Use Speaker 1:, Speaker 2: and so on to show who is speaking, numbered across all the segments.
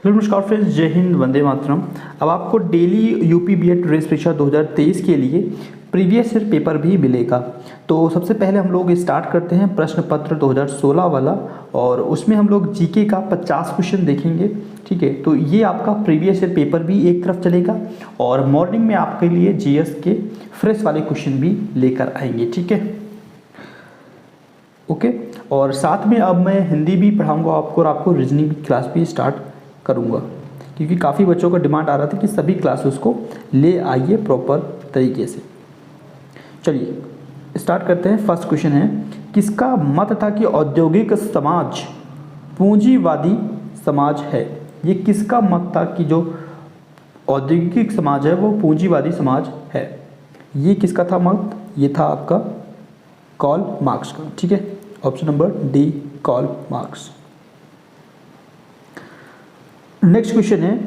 Speaker 1: Hello नमस्कार friends, जय हिंद, वंदे मातरम। अब आपको डेली यूपी बीएड प्रवेश परीक्षा 2023 के लिए प्रीवियस ईयर पेपर भी मिलेगा। तो सबसे पहले हम लोग स्टार्ट करते हैं प्रश्न पत्र 2016 वाला, और उसमें हम लोग जीके का 50 क्वेश्चन देखेंगे। ठीक है, तो ये आपका प्रीवियस ईयर पेपर भी एक तरफ चलेगा और मॉर्निंग में आपके लिए जीएस के फ्रेश वाले क्वेश्चन भी लेकर आएंगे। ठीक है, ओके। और साथ में अब मैं हिंदी भी पढ़ाऊँगा आपको, और आपको रीजनिंग की क्लास भी स्टार्ट करूँगा, क्योंकि काफ़ी बच्चों का डिमांड आ रहा था कि सभी क्लासेस को ले आइए प्रॉपर तरीके से। चलिए स्टार्ट करते हैं। फर्स्ट क्वेश्चन है, किसका मत था कि औद्योगिक समाज पूंजीवादी समाज है? ये किसका मत था कि जो औद्योगिक समाज है वो पूंजीवादी समाज है? ये किसका था मत? ये था आपका कार्ल मार्क्स का। ठीक है, option number D, Karl Marx. Next question है,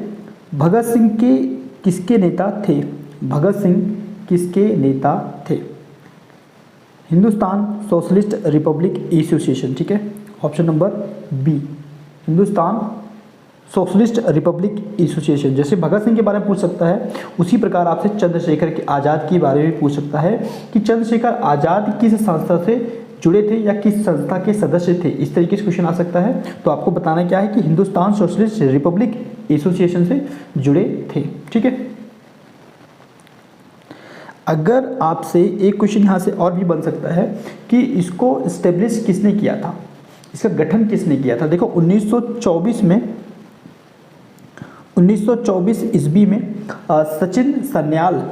Speaker 1: भगत सिंह के किसके नेता थे? भगत सिंह किसके नेता थे? Hindustan Socialist Republic Association. ठीक है, option number B, Hindustan Socialist Republic Association. जैसे भगत सिंह के बारे में पूछ सकता है, उसी प्रकार आपसे चंद्रशेखर के आज़ाद के बारे में पूछ सकता है कि चंद्रशेखर आज़ाद किस संस्था से जुड़े थे या किस संस्था के सदस्य थे। इस तरीके से क्वेश्चन आ सकता है। तो आपको बताना क्या है कि हिंदुस्तान सोशलिस्ट रिपब्लिक एसोसिएशन से जुड़े थे। ठीक है, अगर आपसे एक क्वेश्चन यहाँ से और भी बन सकता है कि इसको एस्टेब्लिश किसने किया था, इसका गठन किसने किया था। देखो 1924 ईस्वी में सचिन सन्याल,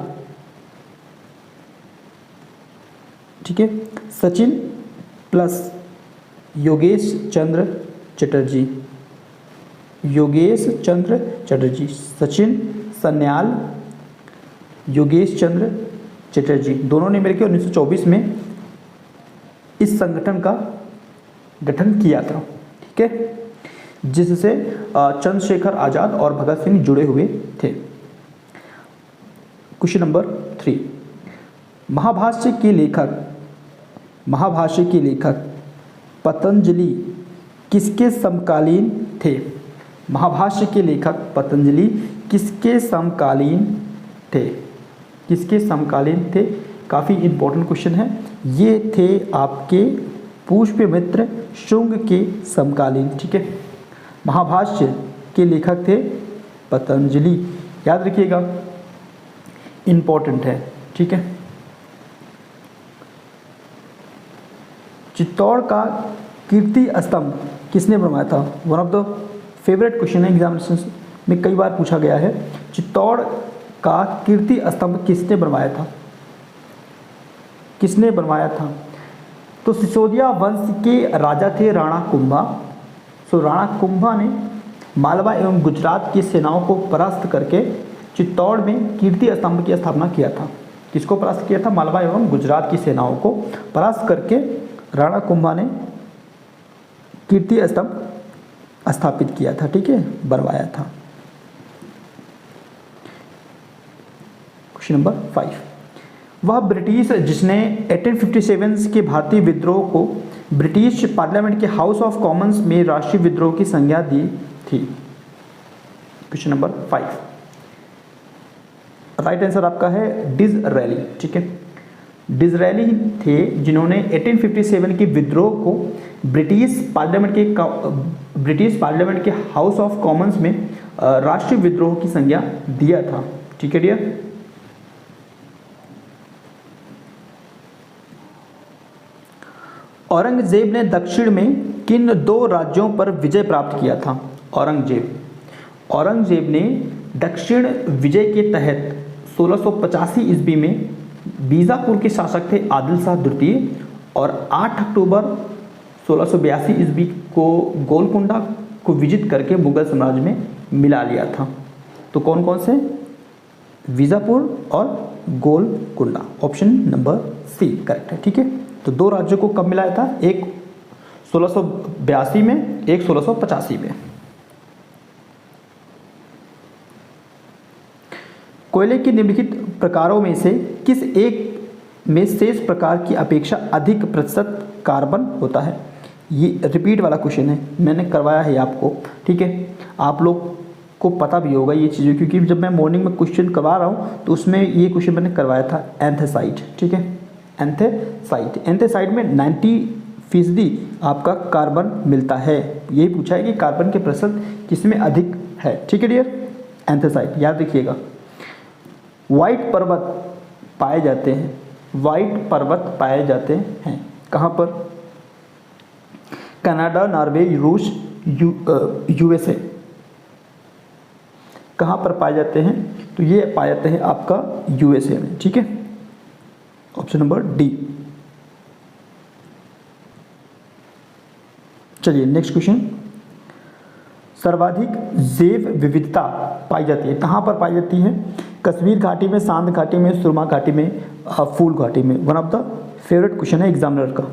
Speaker 1: ठीक है, सचिन प्लस योगेश चंद्र चटर्जी, सचिन सन्याल, योगेश चंद्र चटर्जी, दोनों ने मिलकर 1924 में इस संगठन का गठन किया था। ठीक है, जिससे चंद्रशेखर आज़ाद और भगत सिंह जुड़े हुए थे। क्वेश्चन नंबर 3, महाभाष्य के लेखक पतंजलि किसके समकालीन थे? महाभाष्य के लेखक पतंजलि किसके समकालीन थे? काफ़ी इंपॉर्टेंट क्वेश्चन है। ये थे आपके पुष्यमित्र शुंग के समकालीन। ठीक है, महाभाष्य के लेखक थे पतंजलि, याद रखिएगा, इंपॉर्टेंट है। ठीक है, चित्तौड़ का कीर्ति स्तंभ किसने बनवाया था? One of the favourite question है, एग्जामिनेशन में कई बार पूछा गया है। चित्तौड़ का कीर्ति स्तंभ किसने बनवाया था? तो सिसोदिया वंश के राजा थे राणा कुंभा। सो राणा कुंभा ने मालवा एवं गुजरात की सेनाओं को परास्त करके चित्तौड़ में कीर्ति स्तंभ की स्थापना किया था। किसको परास्त किया था? मालवा एवं गुजरात की सेनाओं को परास्त करके राणा कुंभा ने कीर्ति स्तंभ स्थापित किया था। ठीक है, बनवाया था। क्वेश्चन नंबर 5, वह ब्रिटिश जिसने 1857 के भारतीय विद्रोह को ब्रिटिश पार्लियामेंट के हाउस ऑफ कॉमन्स में राष्ट्रीय विद्रोह की संज्ञा दी थी। क्वेश्चन नंबर 5, राइट आंसर आपका है डिसरेली। ठीक है, डिसरेली थे जिन्होंने 1857 के विद्रोह को ब्रिटिश पार्लियामेंट के हाउस ऑफ कॉमन्स में राष्ट्रीय विद्रोह की संज्ञा दिया था। ठीक है डियर, औरंगजेब ने दक्षिण में किन 2 राज्यों पर विजय प्राप्त किया था? औरंगजेब ने दक्षिण विजय के तहत 1685 ईस्वी में बीजापुर के शासक थे आदिल शाह द्वितीय, और 8 अक्टूबर 1682 ईस्वी को गोलकुंडा को विजित करके मुगल साम्राज्य में मिला लिया था। तो कौन कौन से? बीजापुर और Golconda, option number C correct है। ठीक है, तो 2 राज्यों को कब मिलाया था? एक 1682 में, एक 1685 में। कोयले के निम्नलिखित प्रकारों में से किस एक में शेष प्रकार की अपेक्षा अधिक प्रतिशत कार्बन होता है? ये रिपीट वाला क्वेश्चन है, मैंने करवाया है आपको। ठीक है, आप लोग को पता भी होगा ये चीज़ें, क्योंकि जब मैं मॉर्निंग में क्वेश्चन करवा रहा हूँ तो उसमें ये क्वेश्चन मैंने करवाया था एंथेसाइड, ठीक है। एंथेसाइड में 90% आपका कार्बन मिलता है। यही पूछा है कि कार्बन के प्रतिशत किसमें अधिक है, ठीक है डियर। एंथेसाइड याद रखिएगा। व्हाइट पर्वत पाए जाते हैं, व्हाइट पर्वत पाए जाते हैं कहाँ पर? कनाडा, नॉर्वे, रूस, यूएसए, कहाँ पर पाए जाते हैं? तो ये पाए जाते हैं आपका यूएसए में, ठीक है। Option number D. चलिए नेक्स्ट क्वेश्चन। सर्वाधिक जैव विविधता पाई जाती है कहाँ पर पाई जाती है? कश्मीर घाटी में, शांत घाटी में, सुरमा घाटी में, फूल घाटी में। One of the favourite question है एग्जामिनर का।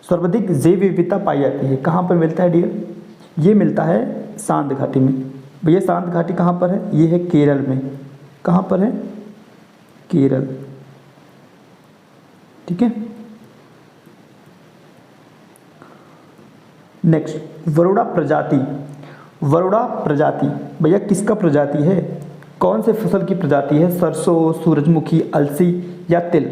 Speaker 1: सर्वाधिक जैव विविधता पाई जाती है कहाँ पर मिलता है डियर? ये मिलता है शांत घाटी में। भैया शांत घाटी कहाँ पर है? ये है केरल में। कहाँ पर है? केरल, ठीक है। नेक्स्ट, वरोड़ा प्रजाति। वरोड़ा प्रजाति भैया किसका प्रजाति है? कौन से फसल की प्रजाति है? सरसों, सूरजमुखी, अलसी या तिल?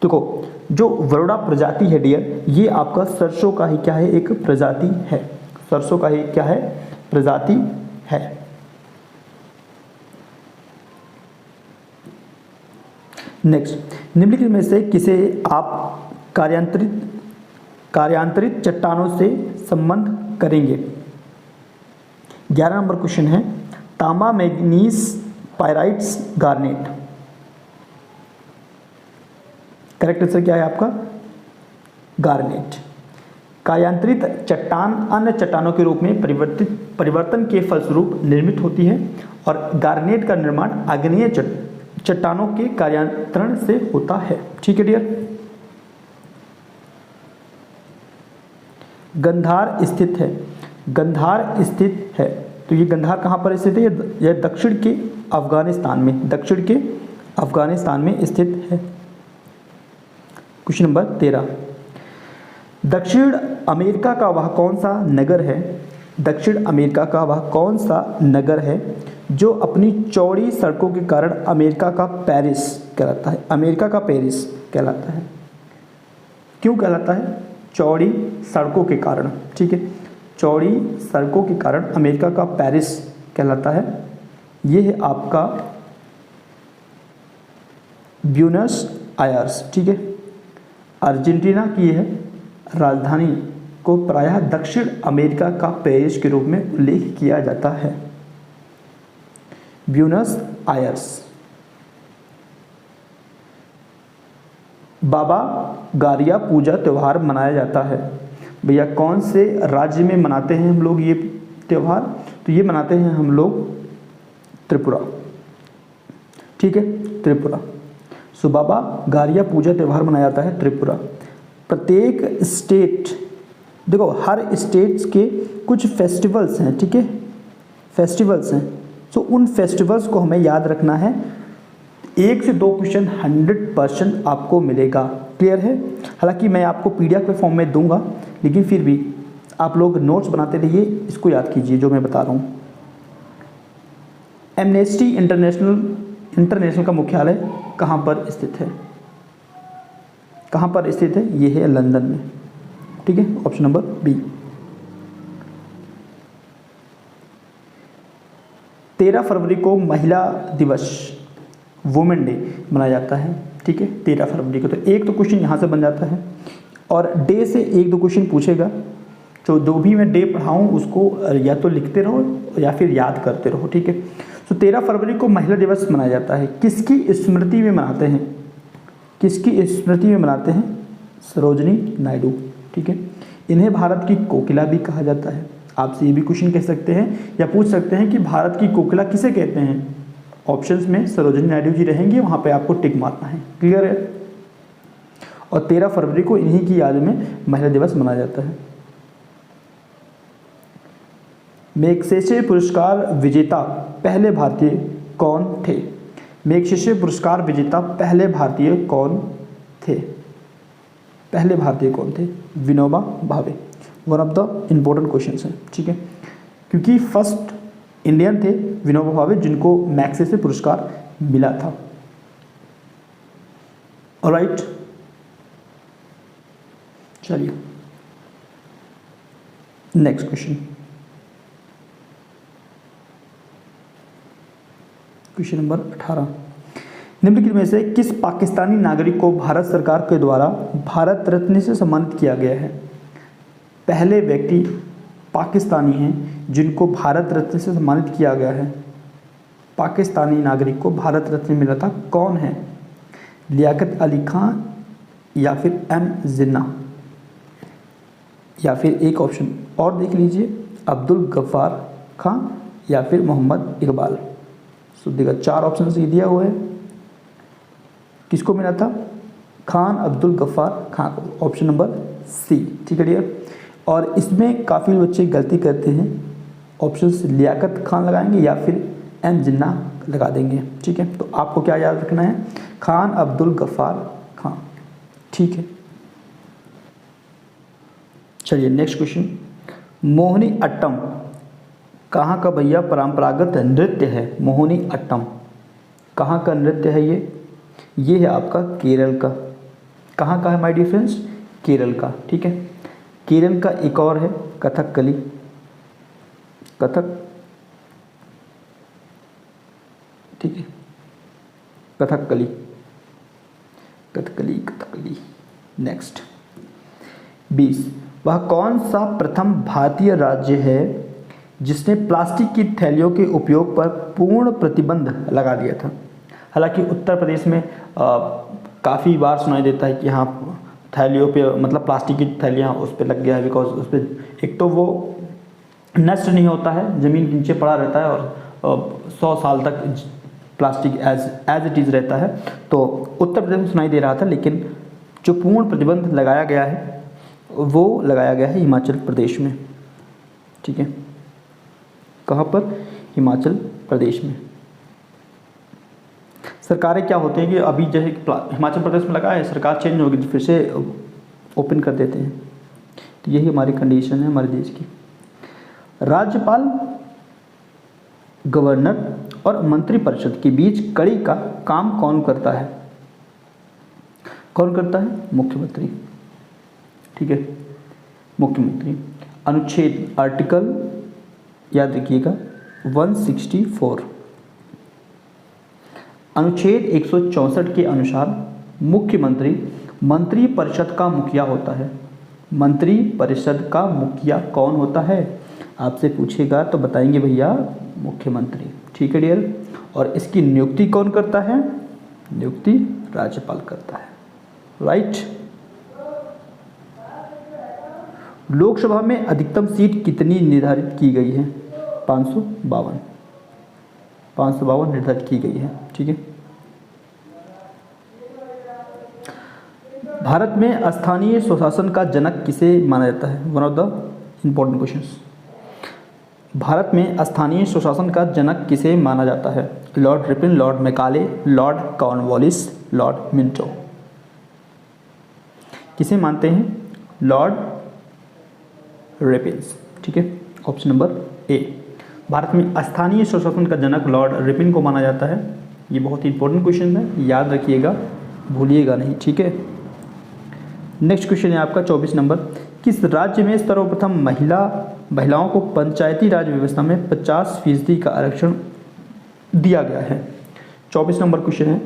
Speaker 1: देखो जो वरोड़ा प्रजाति है डियर, ये आपका सरसों का ही क्या है? एक प्रजाति है। सरसों का ही क्या है? प्रजाति है। नेक्स्ट, निम्नलिखित में से किसे आप कार्यांतरित चट्टानों से संबंध करेंगे? 11 नंबर क्वेश्चन है तांबा, manganese, pyrites, garnet. Correct answer क्या है आपका? गार्नेट। कार्यांतरित चट्टान अन्य चट्टानों के रूप में परिवर्तन के फलस्वरूप निर्मित होती है और गार्नेट का निर्माण आग्नेय चट्टानों के कार्यांतरण से होता है, ठीक है डियर। गंधार स्थित है, गंधार स्थित है, तो ये गंधार कहाँ पर स्थित है? यह दक्षिण के अफगानिस्तान में, दक्षिण के अफगानिस्तान में स्थित है। क्वेश्चन नंबर 13, दक्षिण अमेरिका का वह कौन सा नगर है? दक्षिण अमेरिका का वह कौन सा नगर है जो अपनी चौड़ी सड़कों के कारण अमेरिका का पेरिस कहलाता है? अमेरिका का पेरिस कहलाता है। क्यों कहलाता है? चौड़ी सड़कों के कारण, ठीक है। चौड़ी सड़कों के कारण अमेरिका का पेरिस कहलाता है। ये है आपका ब्यूनस आयर्स, ठीक है। अर्जेंटीना की है राजधानी को प्रायः दक्षिण अमेरिका का पेरिस के रूप में उल्लेख किया जाता है। Buenos Aires. बाबा गारिया पूजा त्यौहार मनाया जाता है। भैया कौन से राज्य में मनाते हैं हम लोग ये त्यौहार? तो ये मनाते हैं हम लोग त्रिपुरा, ठीक है, त्रिपुरा। सो बाबा गारिया पूजा त्यौहार मनाया जाता है त्रिपुरा। प्रत्येक स्टेट, देखो हर स्टेट्स के कुछ फेस्टिवल्स हैं, ठीक है, फेस्टिवल्स हैं। सो उन फेस्टिवल्स को हमें याद रखना है। 1 से 2 क्वेश्चन 100% आपको मिलेगा, क्लियर है। हालांकि मैं आपको पीडीएफ के फॉर्म में दूंगा, लेकिन फिर भी आप लोग नोट्स बनाते रहिए, इसको याद कीजिए जो मैं बता रहा हूँ। एमनेस्टी इंटरनेशनल का मुख्यालय कहाँ पर स्थित है? कहाँ पर स्थित है? ये है लंदन में, ठीक है। Option number B. 13 फरवरी को महिला दिवस, वुमेन डे मनाया जाता है, ठीक है, 13 फरवरी को। तो एक तो क्वेश्चन यहाँ से बन जाता है और डे से 1-2 क्वेश्चन पूछेगा। तो जो भी मैं डे पढ़ाऊँ उसको या तो लिखते रहो या फिर याद करते रहो, ठीक है। तो 13 फरवरी को महिला दिवस मनाया जाता है। किसकी स्मृति में मनाते हैं? किसकी स्मृति में मनाते हैं? सरोजिनी नायडू, ठीक है। इन्हें भारत की कोकिला भी कहा जाता है। आपसे ये भी क्वेश्चन कह सकते हैं या पूछ सकते हैं कि भारत की कोकिला किसे कहते हैं? ऑप्शंस में सरोजिनी नायडू जी रहेंगे, वहाँ पे आपको टिक मारना है, क्लियर है। और 13 फरवरी को इन्हीं की याद में महिला दिवस मनाया जाता है। मैग्सेसे पुरस्कार विजेता पहले भारतीय कौन थे? मैग्सेसे पुरस्कार विजेता पहले भारतीय कौन थे? पहले भारतीय कौन थे? Vinoba Bhave. One of the important question है, ठीक है, क्योंकि फर्स्ट इंडियन थे विनोबा भावे जिनको मैग्सेसे पुरस्कार मिला था। ऑलराइट, चलिए नेक्स्ट क्वेश्चन। क्वेश्चन नंबर 18, निम्नलिखित में से किस पाकिस्तानी नागरिक को भारत सरकार के द्वारा भारत रत्न से सम्मानित किया गया है? पहले व्यक्ति पाकिस्तानी हैं जिनको भारत रत्न से सम्मानित किया गया है। पाकिस्तानी नागरिक को भारत रत्न मिला था, कौन है? लियाकत अली खान या फिर एम जिन्ना, या फिर एक ऑप्शन और देख लीजिए, अब्दुल गफ्फार खान या फिर मोहम्मद इकबाल। सो देखा 4 ऑप्शन से दिया हुआ है, किसको मिला था? खान अब्दुल गफ्फार खान को, ऑप्शन नंबर सी, ठीक है डियर। और इसमें काफ़ी बच्चे गलती करते हैं, ऑप्शन लियाकत खान लगाएंगे या फिर एम जिन्ना लगा देंगे, ठीक है। तो आपको क्या याद रखना है? खान अब्दुल गफ्फार खान, ठीक है। चलिए नेक्स्ट क्वेश्चन, मोहिनी अट्टम कहाँ का भैया परंपरागत नृत्य है? मोहिनी अट्टम कहाँ का नृत्य है? ये है आपका केरल का। कहाँ का है माय डियर फ्रेंड्स? केरल का, ठीक है। केरल का एक और है कथकली, कथक, ठीक है, कथकली, कथकली, कथकली। नेक्स्ट 20, वह कौन सा प्रथम भारतीय राज्य है जिसने प्लास्टिक की थैलियों के उपयोग पर पूर्ण प्रतिबंध लगा दिया था? हालांकि उत्तर प्रदेश में काफ़ी बार सुनाई देता है कि हाँ थैलियों पे, मतलब प्लास्टिक की थैलियाँ उस पर लग गया है, बिकॉज उस पर एक तो वो नष्ट नहीं होता है, ज़मीन के नीचे पड़ा रहता है और 100 साल तक प्लास्टिक एज इट इज़ रहता है। तो उत्तर प्रदेश में सुनाई दे रहा था, लेकिन जो पूर्ण प्रतिबंध लगाया गया है वो लगाया गया है हिमाचल प्रदेश में, ठीक है। कहाँ पर? हिमाचल प्रदेश में। सरकारें क्या होते हैं कि अभी जैसे हिमाचल प्रदेश में लगा है, सरकार चेंज होगी तो फिर से ओपन कर देते हैं। तो यही हमारी कंडीशन है हमारे देश की। राज्यपाल, गवर्नर और मंत्रिपरिषद के बीच कड़ी का काम कौन करता है? कौन करता है? मुख्यमंत्री, ठीक है, मुख्यमंत्री। अनुच्छेद आर्टिकल याद रखिएगा 164, अनुच्छेद 164 के अनुसार मुख्यमंत्री मंत्री परिषद का मुखिया होता है। मंत्री परिषद का मुखिया कौन होता है? आपसे पूछेगा तो बताएंगे भैया मुख्यमंत्री, ठीक है डियर। और इसकी नियुक्ति कौन करता है? नियुक्ति राज्यपाल करता है, राइट। लोकसभा में अधिकतम सीट कितनी निर्धारित की गई है? 552, 552 निर्धारित की गई है, ठीक है। भारत में स्थानीय स्वशासन का जनक किसे माना जाता है? One of the important questions. Bharat में स्थानीय स्वशासन का जनक किसे माना जाता है? Lord Ripon, Lord Macaulay, Lord Cornwallis, Lord Minto. किसे मानते हैं? लॉर्ड रिपन्स, ठीक है, ऑप्शन नंबर ए। भारत में स्थानीय स्वशासन का जनक लॉर्ड रिपन को माना जाता है। ये बहुत ही इंपॉर्टेंट क्वेश्चन है, याद रखिएगा, भूलिएगा नहीं, ठीक है। नेक्स्ट क्वेश्चन है आपका 24 नंबर, किस राज्य में सर्वप्रथम महिलाओं को पंचायती राज व्यवस्था में 50% का आरक्षण दिया गया है? 24 नंबर क्वेश्चन है,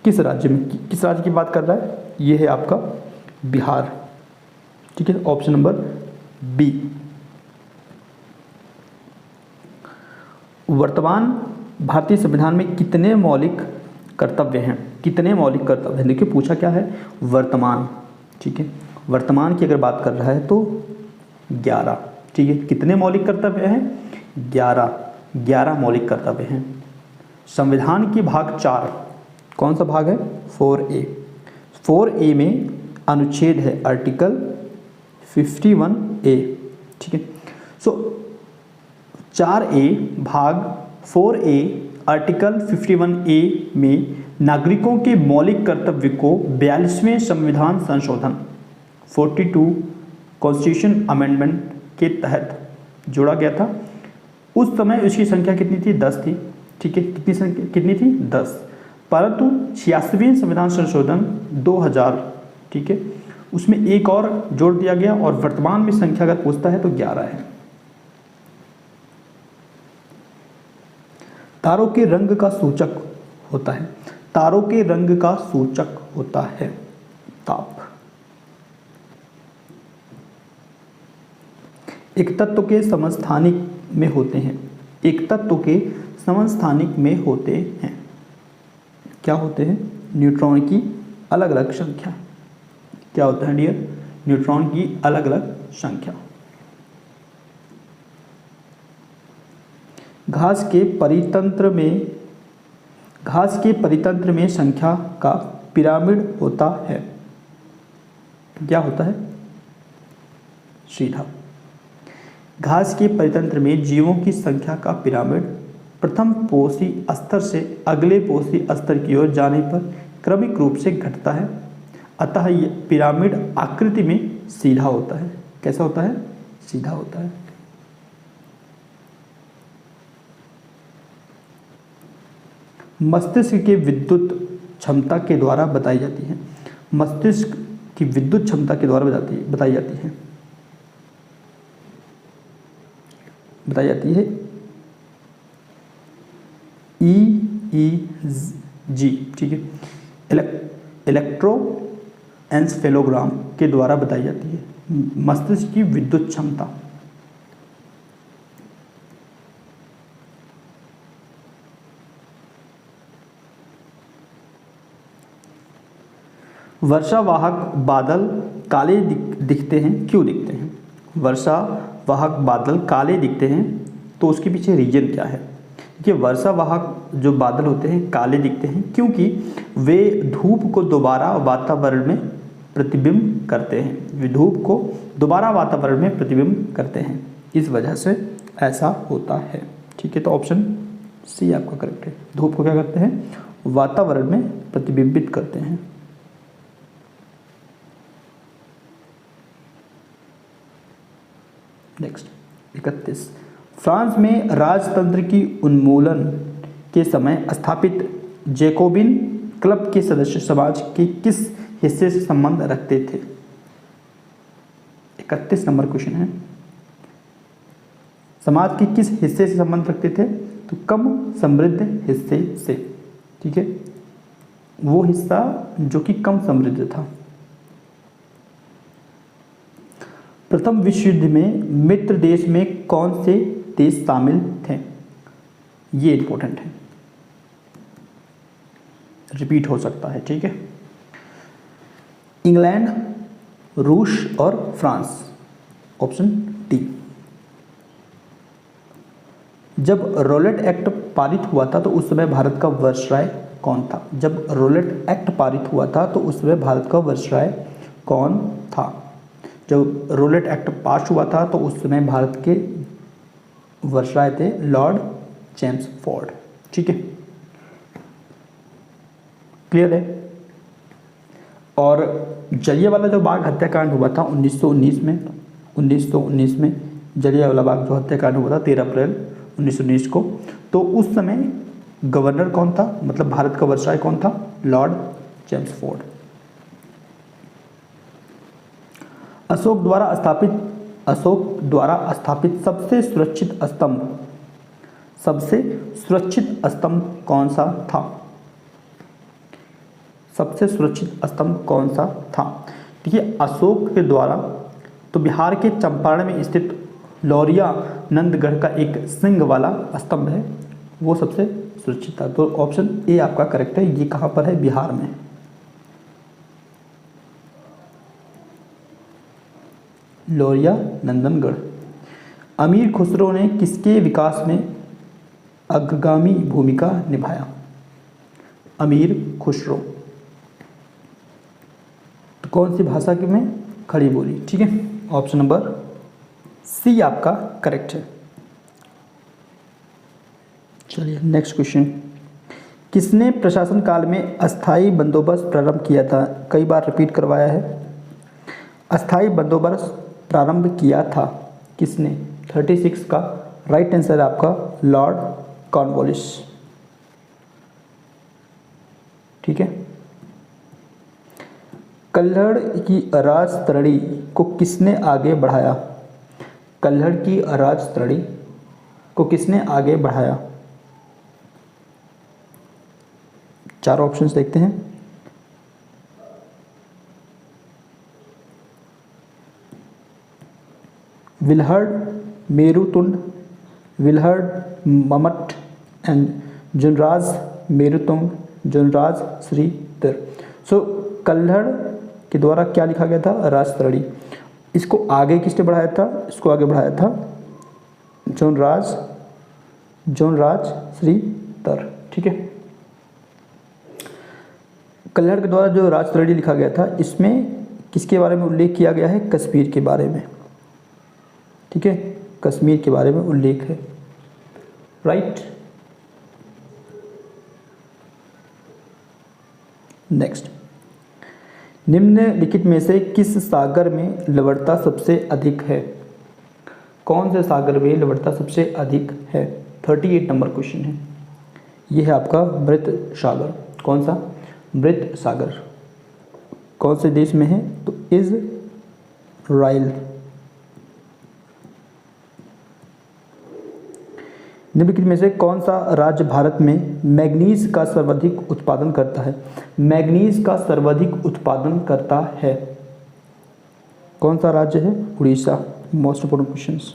Speaker 1: किस राज्य में, किस राज्य की बात कर रहा है? ये है आपका बिहार, ठीक है, ऑप्शन नंबर बी। वर्तमान भारतीय संविधान में कितने मौलिक कर्तव्य हैं? कितने मौलिक कर्तव्य हैं? देखिए पूछा क्या है, वर्तमान, ठीक है। वर्तमान की अगर बात कर रहा है तो 11, ठीक है। कितने मौलिक कर्तव्य हैं? 11 मौलिक कर्तव्य हैं। संविधान की भाग 4 कौन सा भाग है? 4A। 4A में अनुच्छेद है आर्टिकल 51A, ठीक है। सो 4A भाग 4A आर्टिकल 51A में नागरिकों के मौलिक कर्तव्य को 42वें संविधान संशोधन 42 कॉन्स्टिट्यूशन अमेंडमेंट के तहत जोड़ा गया था। उस समय उसकी संख्या कितनी थी? 10 थी। ठीक है, कितनी संख्या कितनी थी? 10। परंतु 86वें संविधान संशोधन 2000, ठीक है, उसमें एक और जोड़ दिया गया और वर्तमान में संख्या अगर पूछता है तो 11 है। तारों के रंग का सूचक होता है, तारों के रंग का सूचक होता है ताप। एक तत्व के समस्थानिक में होते हैं, एक तत्व के समस्थानिक में होते हैं, क्या होते हैं? न्यूट्रॉन की अलग अलग संख्या। क्या होता है डियर? न्यूट्रॉन की अलग अलग संख्या। घास के परितंत्र में संख्या का पिरामिड होता है, क्या होता है? सीधा। घास के परितंत्र में जीवों की संख्या का पिरामिड प्रथम पोषी स्तर से अगले पोषी स्तर की ओर जाने पर क्रमिक रूप से घटता है, अतः यह पिरामिड आकृति में सीधा होता है। कैसा होता है? सीधा होता है। मस्तिष्क की विद्युत क्षमता के द्वारा बताई जाती है, मस्तिष्क की विद्युत क्षमता के द्वारा बताई जाती है EEG, ठीक है, इलेक्ट्रोएन्सेफेलोग्राम के द्वारा बताई जाती है मस्तिष्क की विद्युत क्षमता। वर्षावाहक बादल काले दिखते हैं, क्यों दिखते हैं? वर्षावाहक बादल काले दिखते हैं तो उसके पीछे रीजन क्या है? देखिए, वर्षावाहक जो बादल होते हैं काले दिखते हैं क्योंकि वे धूप को दोबारा वातावरण में प्रतिबिंब करते हैं, वे धूप को दोबारा वातावरण में प्रतिबिंब करते हैं, इस वजह से ऐसा होता है। ठीक है, तो ऑप्शन सी आपका करेक्ट है। धूप को क्या करते हैं? वातावरण में प्रतिबिंबित करते हैं। नेक्स्ट 31, फ्रांस में राजतंत्र की उन्मूलन के समय स्थापित जैकोबिन क्लब के सदस्य समाज के किस हिस्से से संबंध रखते थे? 31 नंबर क्वेश्चन है। समाज के किस हिस्से से संबंध रखते थे? तो कम समृद्ध हिस्से से। ठीक है, वो हिस्सा जो कि कम समृद्ध था। प्रथम विश्व युद्ध में मित्र देश में कौन से देश शामिल थे? ये इंपॉर्टेंट है, रिपीट हो सकता है। ठीक है, इंग्लैंड, रूस और फ्रांस, ऑप्शन डी। जब रॉलेट एक्ट पारित हुआ था तो उस समय भारत का वायसराय कौन था? जब रॉलेट एक्ट पारित हुआ था तो उस समय भारत का वायसराय कौन था? जब रॉलेट एक्ट पास हुआ था तो उस समय भारत के वायसराय थे लॉर्ड चेम्सफोर्ड। ठीक है, क्लियर है। और जलियांवाला जो बाग हत्याकांड हुआ था 1919 में जलियांवाला बाग जो हत्याकांड हुआ था 13 अप्रैल 1919 को, तो उस समय गवर्नर कौन था? मतलब भारत का वायसराय कौन था? Lord Chelmsford. अशोक द्वारा स्थापित सबसे सुरक्षित स्तंभ कौन सा था? सबसे सुरक्षित स्तंभ कौन सा था? देखिए, अशोक के द्वारा तो बिहार के चंपारण में स्थित लौरिया नंदगढ़ का एक सिंह वाला स्तंभ है, वो सबसे सुरक्षित था। तो ऑप्शन ए आपका करेक्ट है। ये कहाँ पर है? बिहार में। लौरिया नंदनगढ़। अमीर खुसरो ने किसके विकास में अग्रगामी भूमिका निभाया? अमीर खुसरो तो कौन सी भाषा के में? खड़ी बोली। ठीक है, ऑप्शन नंबर सी आपका करेक्ट है। चलिए नेक्स्ट क्वेश्चन, किसने प्रशासन काल में अस्थाई बंदोबस्त प्रारंभ किया था? कई बार रिपीट करवाया है। अस्थाई बंदोबस्त प्रारंभ किया था किसने? 36 का राइट आंसर है आपका लॉर्ड कॉर्नवालिस। ठीक है। कल्हड़ की राजतरणी को किसने आगे बढ़ाया? कल्हड़ की राजतरणी को किसने आगे बढ़ाया? चार ऑप्शंस देखते हैं। विल्हड़ मेरुतुंड, विल्हड़ मम्मट एंड जुनराज मेरुतुंग, जुनराज श्रीधर। सो कल्हड़ के द्वारा क्या लिखा गया था? राजतरणी। इसको आगे किसने बढ़ाया था? इसको आगे बढ़ाया था जोनराज श्रीधर। ठीक है। कल्हड़ के द्वारा जो राजतरणी लिखा गया था, इसमें किसके बारे में उल्लेख किया गया है? कश्मीर के बारे में। ठीक है, कश्मीर के बारे में उल्लेख है। राइट। नेक्स्ट, निम्नलिखित में से किस सागर में लवणता सबसे अधिक है? कौन से सागर में लवणता सबसे अधिक है? 38 नंबर क्वेश्चन है। यह है आपका मृत सागर। कौन सा? मृत सागर। कौन से देश में है? तो इज़राइल। निम्नलिखित में से कौन सा राज्य भारत में मैग्नीज का सर्वाधिक उत्पादन करता है? मैग्नीज का सर्वाधिक उत्पादन करता है कौन सा राज्य है? उड़ीसा। Most important questions.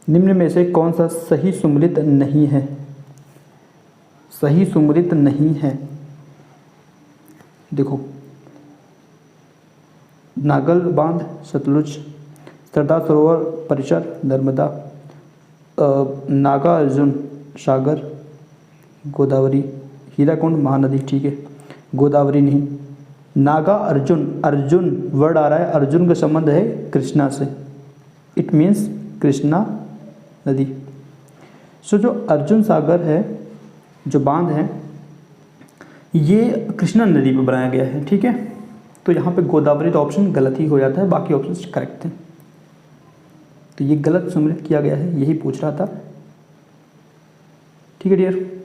Speaker 1: निम्न में से कौन सा सही सुमेलित नहीं है? सही सुमेलित नहीं है। देखो, नागल बांध सतलुज, सरदार सरोवर परिसर नर्मदा, नागा अर्जुन सागर गोदावरी, हीराकुंड महानदी। ठीक है, गोदावरी नहीं, नागा अर्जुन। अर्जुन वर्ड आ रहा है, अर्जुन का संबंध है कृष्णा से, इट मीन्स कृष्णा नदी। सो जो अर्जुन सागर है, जो बांध है, ये कृष्णा नदी पर बनाया गया है। ठीक है, तो यहाँ पे गोदावरी तो ऑप्शन गलत ही हो जाता है, बाकी ऑप्शन करेक्ट हैं। तो ये गलत सम्मिलित किया गया है, यही पूछ रहा था। ठीक है डियर।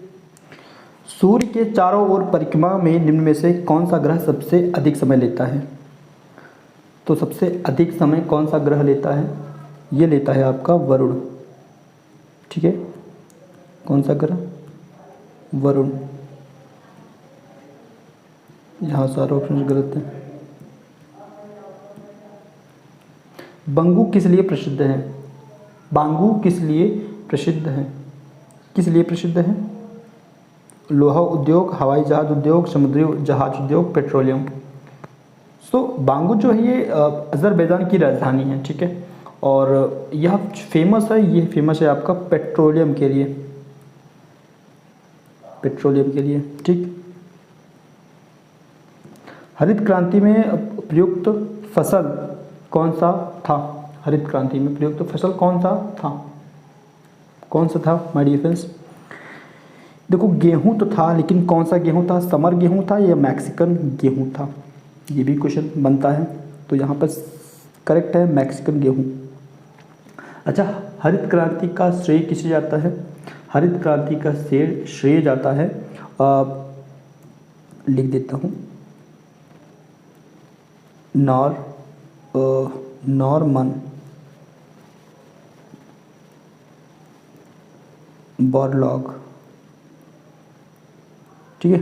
Speaker 1: सूर्य के चारों ओर परिक्रमा में निम्न में से कौन सा ग्रह सबसे अधिक समय लेता है? तो सबसे अधिक समय कौन सा ग्रह लेता है? ये लेता है आपका वरुण। ठीक है, कौन सा ग्रह? वरुण। यहाँ सारे ऑप्शन गलत हैं। बांगू किस लिए प्रसिद्ध है? बांगू किस लिए प्रसिद्ध है? किस लिए प्रसिद्ध है? लोहा उद्योग, हवाई जहाज उद्योग, समुद्री जहाज उद्योग, पेट्रोलियम। सो बांगू जो है ये अजरबैजान की राजधानी है। ठीक है, और यह फेमस है, ये फेमस है आपका पेट्रोलियम के लिए, पेट्रोलियम के लिए। ठीक। हरित क्रांति में प्रयुक्त फसल कौन सा था? हरित क्रांति में प्रयुक्त फसल कौन सा था? कौन सा था माय डियर फ्रेंड्स? देखो, गेहूं तो था, लेकिन कौन सा गेहूं था? समर गेहूं था या मैक्सिकन गेहूं था? ये भी क्वेश्चन बनता है, तो यहाँ पर करेक्ट है मैक्सिकन गेहूं। अच्छा, हरित क्रांति का श्रेय किसे जाता है? हरित क्रांति का श्रेय जाता है, लिख देता हूँ, नॉर्मन बोरलॉग। ठीक है,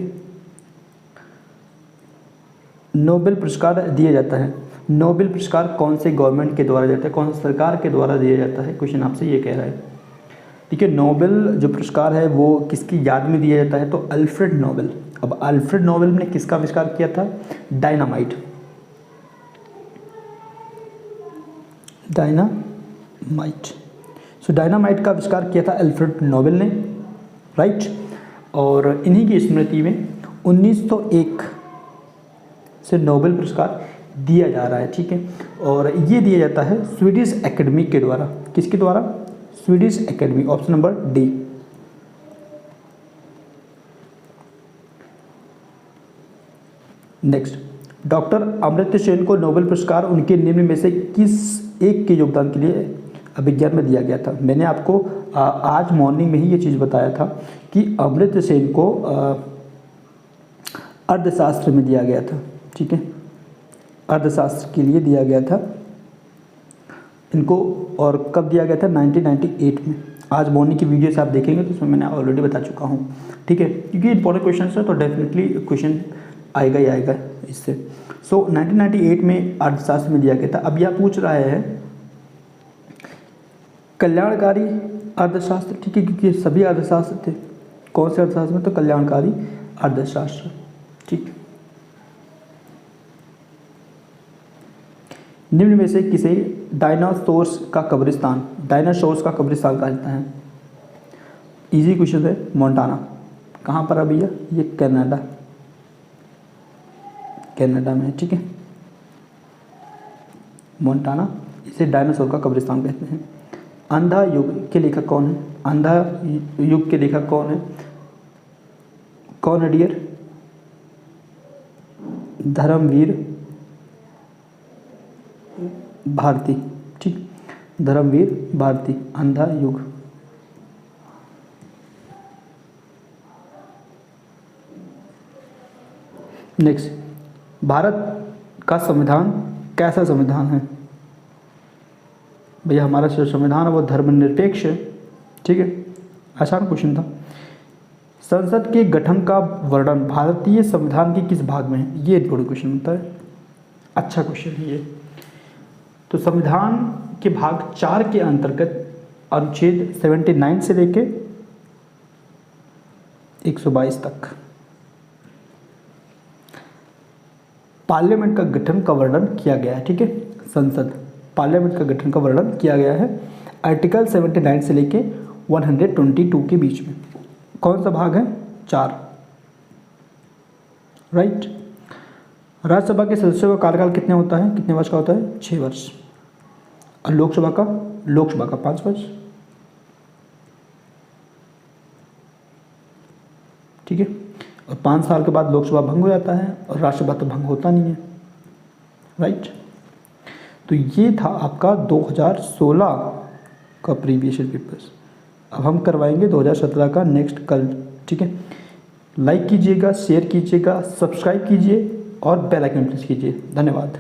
Speaker 1: नोबेल पुरस्कार दिया जाता है। नोबेल पुरस्कार कौन से गवर्नमेंट के द्वारा जाता है? कौन सी सरकार के द्वारा दिया जाता है? क्वेश्चन आपसे ये कह रहा है। ठीक है, नोबेल जो पुरस्कार है वो किसकी याद में दिया जाता है? तो अल्फ्रेड नोबेल। अब अल्फ्रेड नोबेल ने किसका आविष्कार किया था? डायनामाइट। डायनामाइट। सो डायनामाइट का आविष्कार किया था अल्फ्रेड नोबेल ने। राइट। और इन्हीं की स्मृति में 1901 से नोबेल पुरस्कार दिया जा रहा है। ठीक है, और ये दिया जाता है स्वीडिश एकेडमी के द्वारा। किसके द्वारा? Swedish academy. Option number D. Next, doctor Amartya Sen को नोबेल पुरस्कार उनके निम्न में से किस एक के योगदान के लिए अभिज्ञान में दिया गया था? मैंने आपको आज मॉर्निंग में ही ये चीज़ बताया था कि अमर्त्य सेन को अर्थशास्त्र में दिया गया था, ठीक है, अर्थशास्त्र के लिए दिया गया था इनको। और कब दिया गया था? 1998 में। आज मॉर्निंग की वीडियो से आप देखेंगे तो उसमें मैंने ऑलरेडी बता चुका हूँ, ठीक है, क्योंकि इंपॉर्टेंट क्वेश्चन है तो डेफिनेटली क्वेश्चन आएगा ही आएगा इससे। सो 1998 में अर्थशास्त्र में दिया गया था। अब यह पूछ रहा है कल्याणकारी अर्थशास्त्र, ठीक है, क्योंकि सभी अर्थशास्त्र थे। कौन से अर्थशास्त्र में? तो कल्याणकारी अर्थशास्त्र, ठीक। निम्न में से किसे डायनासोर्स का कब्रिस्तान कहा जाता है? इजी क्वेश्चन है। मोंटाना कहाँ पर है भैया? ये कनाडा में है, ठीक है, मोंटाना। इसे डायनासोर का कब्रिस्तान कहते हैं। अंधा युग के लेखक कौन है? अंधा युग के लेखक कौन है? कौन है डियर? धर्मवीर भारती, ठीक, धर्मवीर भारती, अंधा युग। नेक्स्ट, भारत का संविधान कैसा संविधान है? भैया हमारा जो संविधान है वो धर्मनिरपेक्ष है, ठीक है, आसान क्वेश्चन था। संसद के गठन का वर्णन भारतीय संविधान के किस भाग में है? ये इंपॉर्टेंट क्वेश्चन होता है, अच्छा क्वेश्चन है ये। तो संविधान के भाग 4 के अंतर्गत अनुच्छेद 79 से लेके 122 तक पार्लियामेंट का गठन का वर्णन किया गया है, ठीक है, संसद पार्लियामेंट का गठन का वर्णन किया गया है आर्टिकल 79 से लेके 122 के बीच में। कौन सा भाग है? 4, राइट। राज्यसभा के सदस्यों का कार्यकाल कितने होता है? कितने वर्ष का होता है? 6 वर्ष। और लोकसभा का 5 वर्ष, ठीक है। और 5 साल के बाद लोकसभा भंग हो जाता है और राज्यसभा तो भंग होता नहीं है, राइट। तो ये था आपका 2016 का प्रीवियस पेपर्स। अब हम करवाएंगे 2017 का नेक्स्ट कल, ठीक है। लाइक कीजिएगा, शेयर कीजिएगा, सब्सक्राइब कीजिए और बेल आइकन प्रेस कीजिए। धन्यवाद।